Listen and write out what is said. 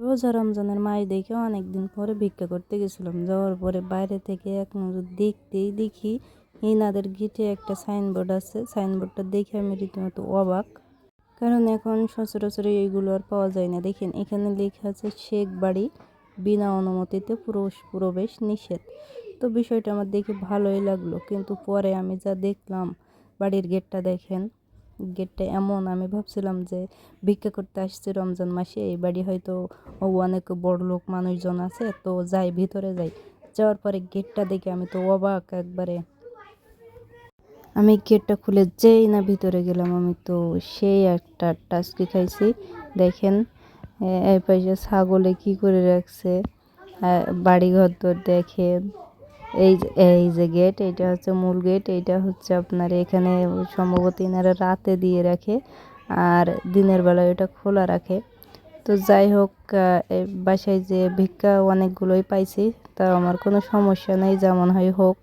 রোজা রমজানের মাস দেখে অনেকদিন পরে ভিক্ষা করতে গেছিলাম। যাওয়ার পরে বাইরে থেকে এক নজর দেখতেই দেখি ইনাদের গেটে একটা সাইনবোর্ড আছে। সাইনবোর্ডটা দেখে আমি রীতিমতো অবাক, কারণ এখন সচরাচর এইগুলো আর পাওয়া যায় না। দেখেন এখানে লেখা আছে শেখ বাড়ি, বিনা অনুমতিতে প্রবেশ নিষেধ। তো বিষয়টা আমার দেখে ভালোই লাগলো, কিন্তু পরে আমি যা দেখলাম বাড়ির গেটটা দেখেন, গেটটা এমন, আমি ভাবছিলাম যে ভিক্ষা করতে আসছে রমজান মাসে, এই বাড়ি হয়তো অনেক বড় লোক মানুষজন আছে, তো যাই ভিতরে যাই। যাওয়ার পরে গেটটা দেখে আমি তো অবাক একবারে। আমি গেটটা খুলে যেই না ভিতরে গেলাম, আমি তো সেই একটা টাস্কি খাইছি। দেখেন এই পাশে ছাগলে কি করে রাখছে, বাড়িঘর তো দেখেন। এই যে গেট, এটা হচ্ছে মূল গেট। এইটা হচ্ছে আপনার এখানে সম্ভবত এনারা রাতে দিয়ে রাখে, আর দিনের বেলা এটা খোলা রাখে। তো যাই হোক, এই বাসায় যে ভিক্ষা অনেকগুলোই পাইছি, তা আমার কোনো সমস্যা নেই, যেমন হয় হোক।